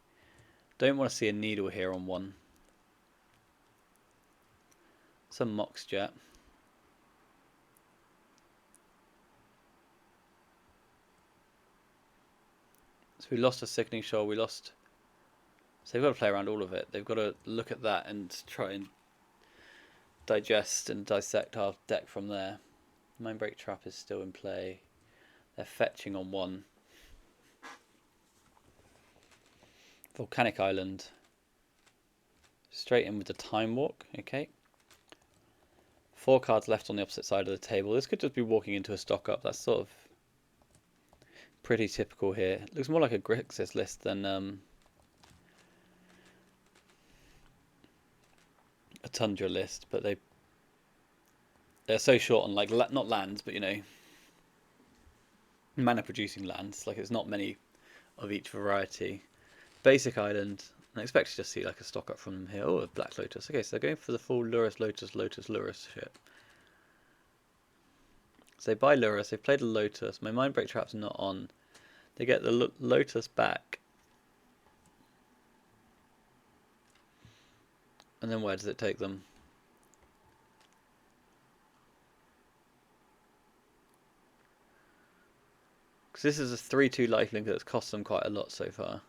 Don't want to see a Needle here on 1. Some Mox Jet. So we lost a Sickening Shoal. We lost... So they've got to play around all of it. They've got to look at that and try and digest and dissect our deck from there. Mind Break Trap is still in play. They're fetching on 1. Volcanic Island. Straight in with the Time Walk. Okay. 4 cards left on the opposite side of the table. This could just be walking into a stock up. That's sort of pretty typical here. It looks more like a Grixis list than a a tundra list, but they're so short on like not lands, but you know, mana producing lands. Like it's not many of each variety. Basic island. I expect to just see like a stock up from here. Oh, a Black Lotus. Okay, so they're going for the full Lurus, Lotus, Lotus, Lurus shit. So they buy Lurus, they played a Lotus. My Mindbreak Trap's not on. They get the Lotus back. And then where does it take them? Because this is a 3-2 lifelink that's cost them quite a lot so far.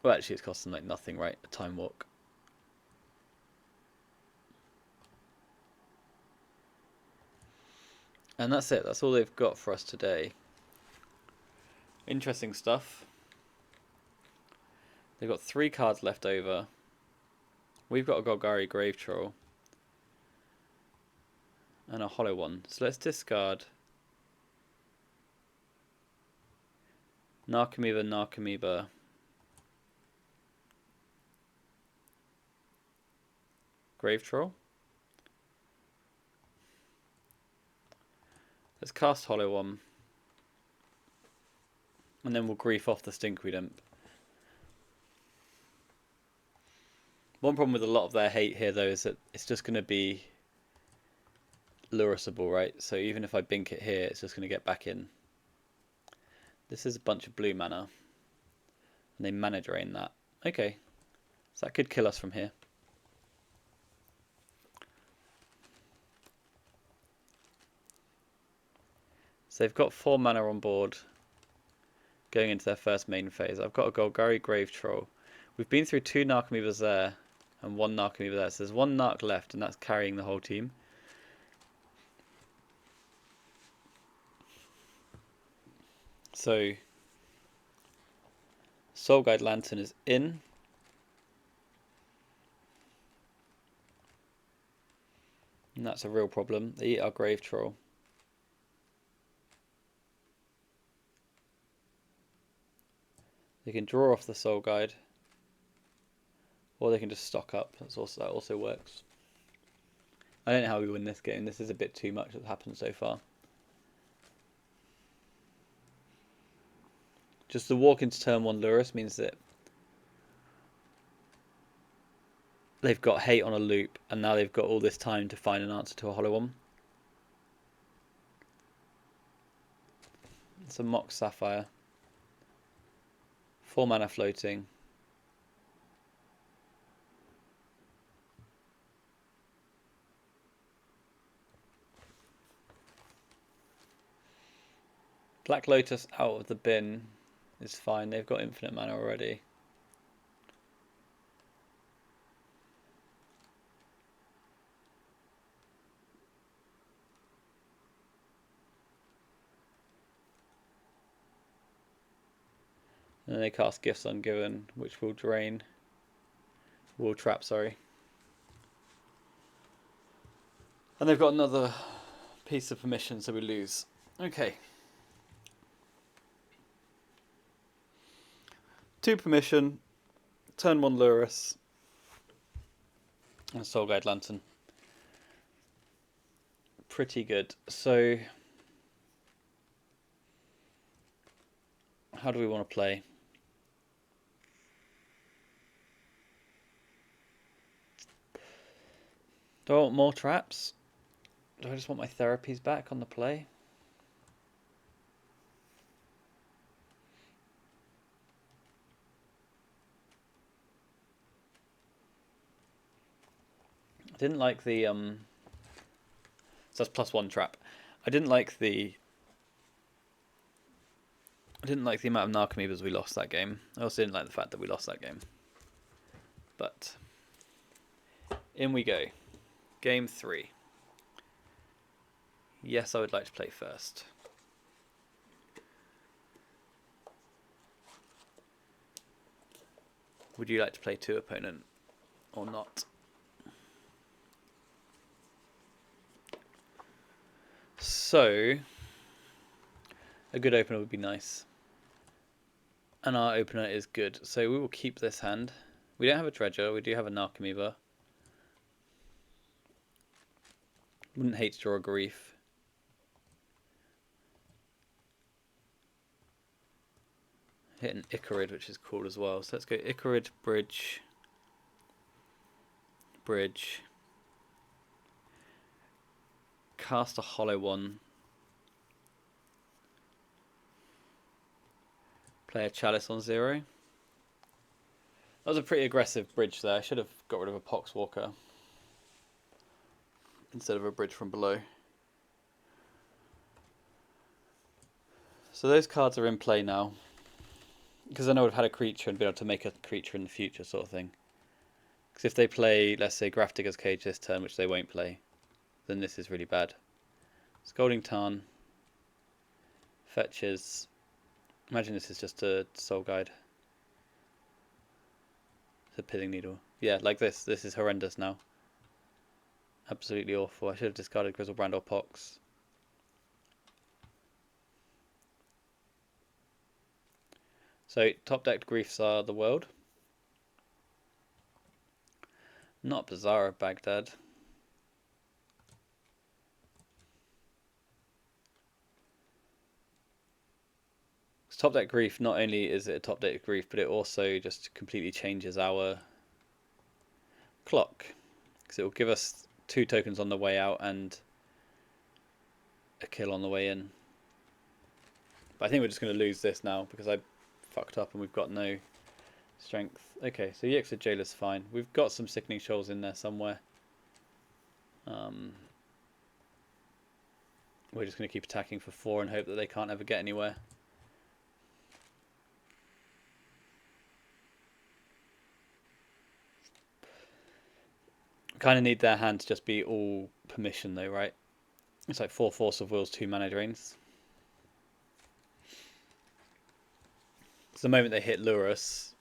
Well, actually it's cost them like nothing, right? A Time Walk. And that's it. That's all they've got for us today. Interesting stuff. They've got 3 cards left over. We've got a Golgari Grave Troll. And a hollow one. So let's discard Narcomoeba, Narcomoeba. Grave Troll. Let's cast Hollow One. And then we'll grief off the Stinkweed Imp. One problem with a lot of their hate here though is that it's just going to be Lurusable, right? So even if I bink it here, it's just going to get back in. This is a bunch of blue mana. And they mana drain that. Okay. So that could kill us from here. So they've got 4 mana on board going into their first main phase. I've got a Golgari Grave Troll. We've been through 2 Narcomoebas there and 1 Narcomoeba there. So there's 1 Narc left and that's carrying the whole team. So Soul Guide Lantern is in. And that's a real problem. They eat our Grave Troll. They can draw off the Soul Guide. Or they can just stock up. That also works. I don't know how we win this game. This is a bit too much that's happened so far. Just the walk into turn 1 Lurus means that they've got hate on a loop, and now they've got all this time to find an answer to a hollow one. It's a Mox Sapphire. 4 mana floating. Black Lotus out of the bin is fine. They've got infinite mana already. And then they cast Gifts Ungiven, which will drain. Will trap, sorry. And they've got another piece of permission, so we lose. Okay. 2 permission, turn 1 Lurus, and Soul Guide Lantern. Pretty good. So, how do we want to play? Do I want more traps? Do I just want my therapies back on the play? I didn't like the so that's +1 trap. I didn't like the amount of Narcomoebas we lost that game. I also didn't like the fact that we lost that game. But in we go. Game 3. Yes, I would like to play first. Would you like to play 2 opponent or not? So, a good opener would be nice. And our opener is good. So we will keep this hand. We don't have a Dredger, we do have a Narcomoeba. Wouldn't hate to draw a Grief. Hit an Icarid, which is cool as well. So let's go Icarid, Bridge, Bridge. Cast a hollow one. Play a Chalice on 0. That was a pretty aggressive bridge there. I should have got rid of a Poxwalker instead of a bridge from below. So those cards are in play now. Because then I would have had a creature and be able to make a creature in the future sort of thing. Because if they play, let's say, Grafdigger's Cage this turn, which they won't play, then this is really bad. Scalding Tarn. Fetches. Imagine this is just a Soul Guide. It's a Pithing Needle. Yeah, like this. This is horrendous now. Absolutely awful. I should have discarded Grizzlebrand or Pox. So, top decked Griefs are the world. Not Bazaar of Baghdad. Top deck Grief, not only is it a top deck Grief, but it also just completely changes our clock. Because it will give us 2 tokens on the way out and a kill on the way in. But I think we're just going to lose this now because I fucked up and we've got no strength. Okay, so Yixid Jailer's fine. We've got some Sickening Shoals in there somewhere. We're just going to keep attacking for 4 and hope that they can't ever get anywhere. Kind of need their hand to just be all permission though, right? It's like 4 Force of Wills, 2 mana drains. So the moment they hit Lurus,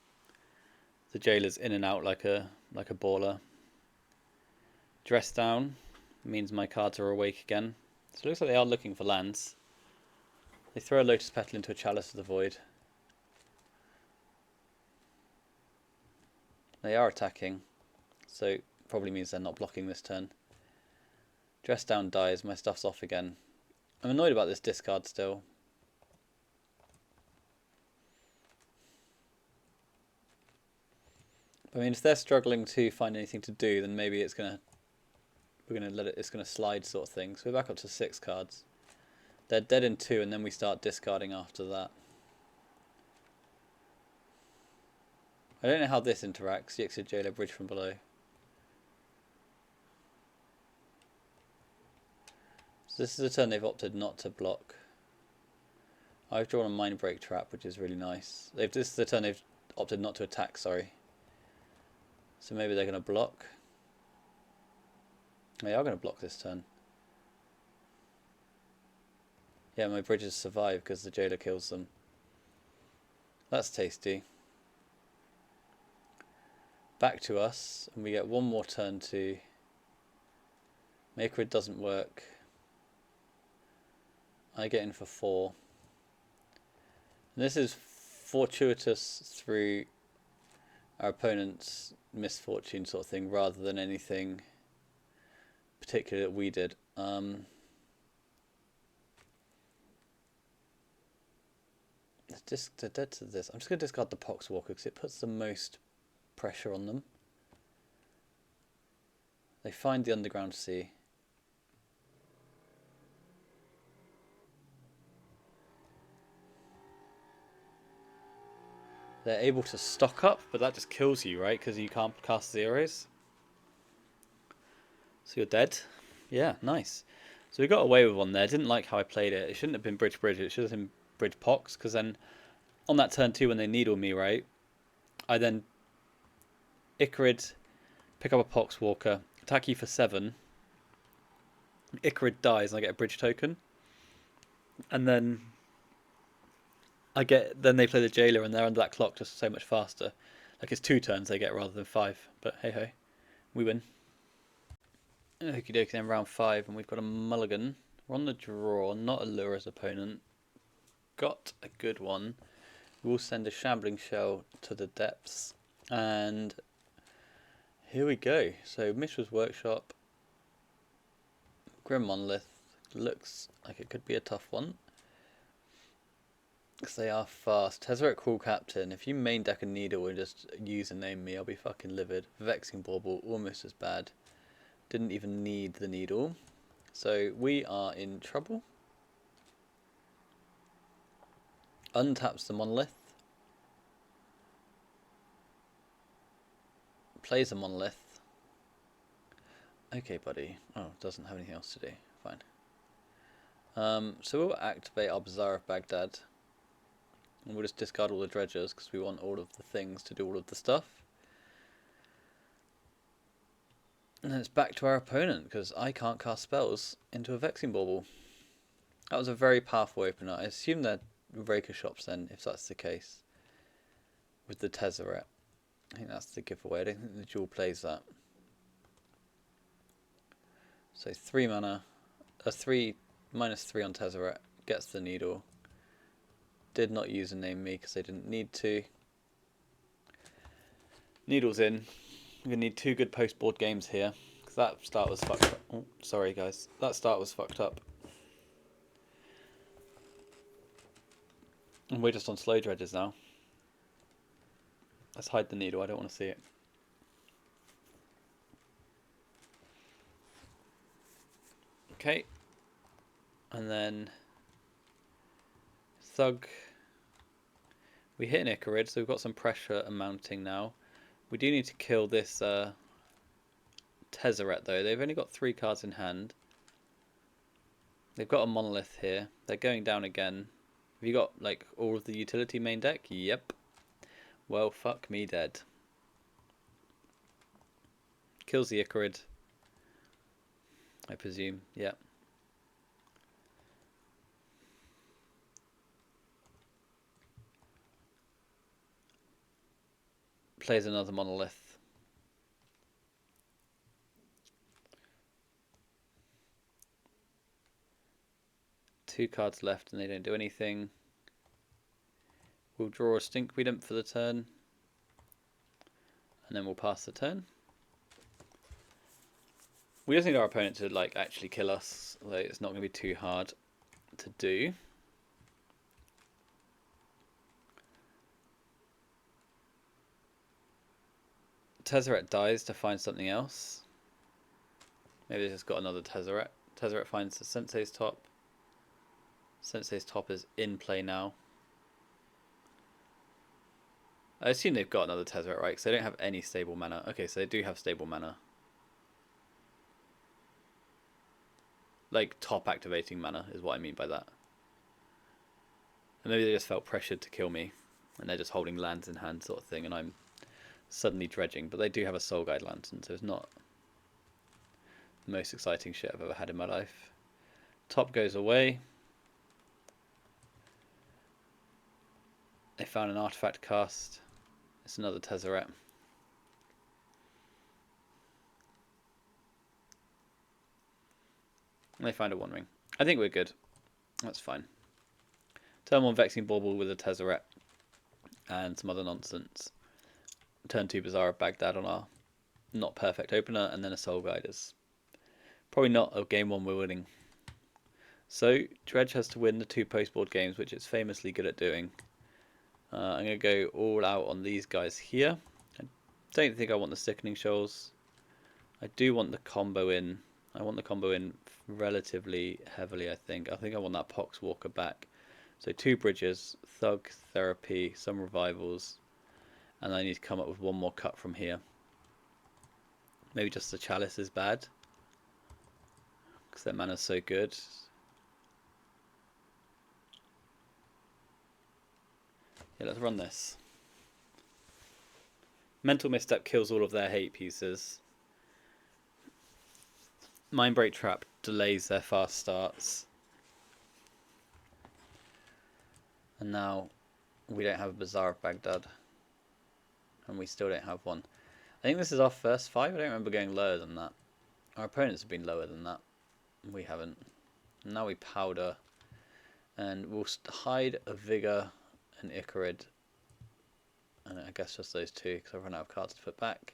the Jailer's in and out like a baller. Dress Down means my cards are awake again. So it looks like they are looking for lands. They throw a Lotus Petal into a Chalice of the Void. They are attacking, so probably means they're not blocking this turn. Dress Down dies, my stuff's off again. I'm annoyed about this discard still. I mean, if they're struggling to find anything to do, then maybe it's gonna it's gonna slide sort of thing. So we're back up to 6 cards. They're dead in 2, and then we start discarding after that. I don't know how this interacts. Yixid Jailer, Bridge from below. So this is a turn they've opted not to block. I've drawn a Mindbreak Trap, which is really nice. This is the turn they've opted not to attack, sorry. So maybe they're going to block. They are going to block this turn. Yeah, my bridges survive because the Jailer kills them. That's tasty. Back to us, and we get 1 more turn to... Makerid doesn't work. I get in for 4. And this is fortuitous through our opponent's misfortune sort of thing, rather than anything particular that we did. They're dead to this. I'm just going to discard the Poxwalker because it puts the most pressure on them. They find the Underground Sea. They're able to stock up, but that just kills you, right? Because you can't cast zeros. So you're dead. Yeah, nice. So we got away with one there. Didn't like how I played it. It shouldn't have been Bridge. It should have been Bridge Pox. Because then on that turn 2 when they needle me, right? I then Icarid, pick up a Poxwalker, attack you for 7. Icarid dies and I get a Bridge token. And then then they play the Jailer and they're under that clock just so much faster. Like it's 2 turns they get rather than 5. But hey ho, we win. Okie dokie, then round 5 and we've got a mulligan. We're on the draw, not a Lura's opponent. Got a good one. We'll send a Shambling Shell to the depths. And Here we go. So Mishra's Workshop, Grim Monolith, looks like it could be a tough one. Because they are fast. Tezzeret Cruel Captain, if you main deck a Needle and just use and name me, I'll be fucking livid. Vexing Bauble, almost as bad. Didn't even need the Needle. So we are in trouble. Untaps the Monolith. Plays a Monolith. Okay, buddy. Oh, doesn't have anything else to do. Fine. So we'll activate our Bazaar of Baghdad. And we'll just discard all the dredgers because we want all of the things to do all of the stuff. And then it's back to our opponent because I can't cast spells into a Vexing Bauble. That was a very powerful opener. I assume they're Raker shops then, if that's the case. With the Tezzeret. I think that's the giveaway. I don't think the duel plays that. So 3 mana. -3 on Tezzeret. Gets the Needle. Did not use a name me because they didn't need to. Needle's in. We're going to need 2 good post-board games here. Because that start was fucked up. Oh, sorry guys. That start was fucked up. And we're just on slow dredges now. Let's hide the Needle. I don't want to see it. Okay. And then Thug. We hit an Icarid, so we've got some pressure mounting now. We do need to kill this Tezzeret though. They've only got 3 cards in hand. They've got a Monolith here. They're going down again. Have you got like all of the utility main deck? Yep. Well, fuck me dead. Kills the Icarid, I presume. Yep. Plays another Monolith. Two cards left and they don't do anything. We'll draw a Stinkweed for the turn. And then we'll pass the turn. We just need our opponent to like actually kill us. Like, it's not going to be too hard to do. Tezzeret dies to find something else. Maybe they just got another Tezzeret. Tezzeret finds the Sensei's Top. Sensei's Top is in play now. I assume they've got another Tezzeret, right? Because they don't have any stable mana. Okay, so they do have stable mana. Like, top activating mana is what I mean by that. And maybe they just felt pressured to kill me. And they're just holding lands in hand sort of thing. And I'm suddenly dredging. But they do have a Soul Guide Lantern, so it's not the most exciting shit I've ever had in my life. Top goes away. They found an artifact cast. It's another Tezzeret. And they find a One Ring. I think we're good. That's fine. Turn 1 Vexing Bauble with a Tezzeret. And some other nonsense. Turn 2 Bazaar of Baghdad on our not perfect opener. And then a Soul Guide is probably not a game 1 we're winning. So Dredge has to win the 2 post-board games, which it's famously good at doing. I'm going to go all out on these guys here. I don't think I want the Sickening Shoals. I do want the combo in. I want the combo in relatively heavily, I think. I think I want that Poxwalker back. So 2 bridges, Thug, Therapy, some revivals. And I need to come up with one more cut from here. Maybe just the Chalice is bad. Because their mana's so good. Yeah, let's run this. Mental Misstep kills all of their hate pieces. Mindbreak Trap delays their fast starts. And now we don't have a Bazaar of Baghdad. And we still don't have one. I think this is our first 5. I don't remember going lower than that. Our opponents have been lower than that. We haven't. And now we powder. And we'll hide a Vigor and Icarid. And I guess just those 2 because I've run out of cards to put back.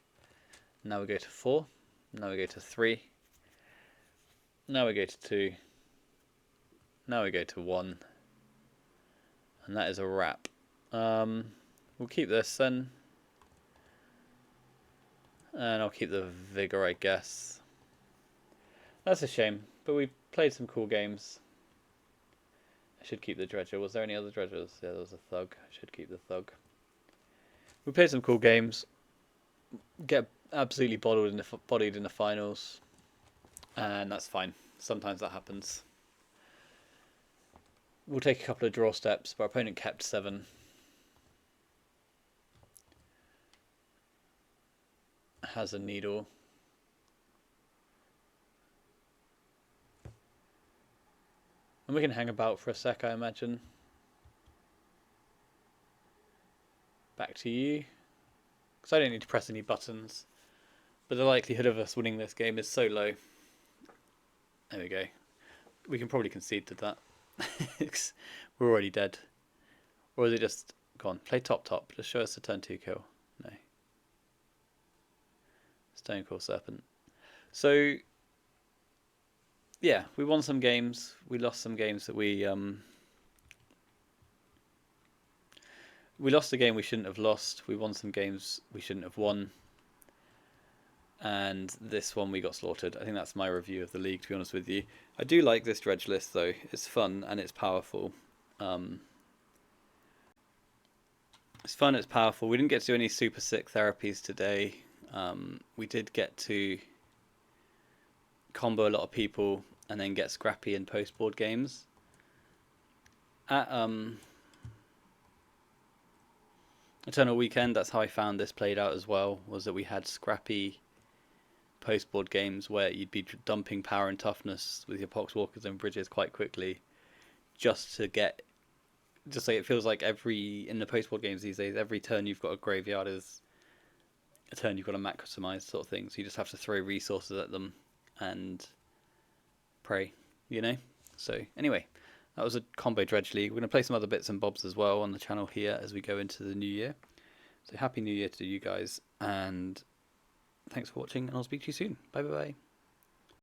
Now we go to 4. Now we go to 3. Now we go to 2. Now we go to 1. And that is a wrap. We'll keep this then. And I'll keep the vigor, I guess. That's a shame, but we played some cool games. I should keep the dredger. Was there any other dredgers? Yeah, there was a thug. I should keep the thug. We played some cool games. Get absolutely bodied in the finals. And that's fine. Sometimes that happens. We'll take a couple of draw steps, but our opponent kept 7. Has a needle. And we can hang about for a sec, I imagine. Back to you. Because I don't need to press any buttons. But the likelihood of us winning this game is so low. There we go. We can probably concede to that. We're already dead. Or is it just... Go on, play top. Just show us a turn 2 kill. No. Stone Core Serpent. So... Yeah, we won some games. We lost some games that we lost a game we shouldn't have lost. We won some games we shouldn't have won. And this one we got slaughtered. I think that's my review of the league, to be honest with you. I do like this dredge list though. It's fun and it's powerful. It's fun, it's powerful. We didn't get to do any super sick therapies today. We did get to combo a lot of people and then get scrappy in post-board games. At Eternal Weekend, that's how I found this played out as well, was that we had scrappy post-board games where you'd be dumping power and toughness with your Poxwalkers and Bridges quite quickly just to get... Just like it feels like in the post-board games these days, every turn you've got a graveyard is a turn you've got to maximize sort of thing. So you just have to throw resources at them and pray, you know? So anyway, that was a combo Dredge League. We're going to play some other bits and bobs as well on the channel here as we go into the new year. So happy new year to you guys, and thanks for watching, and I'll speak to you soon. Bye bye bye.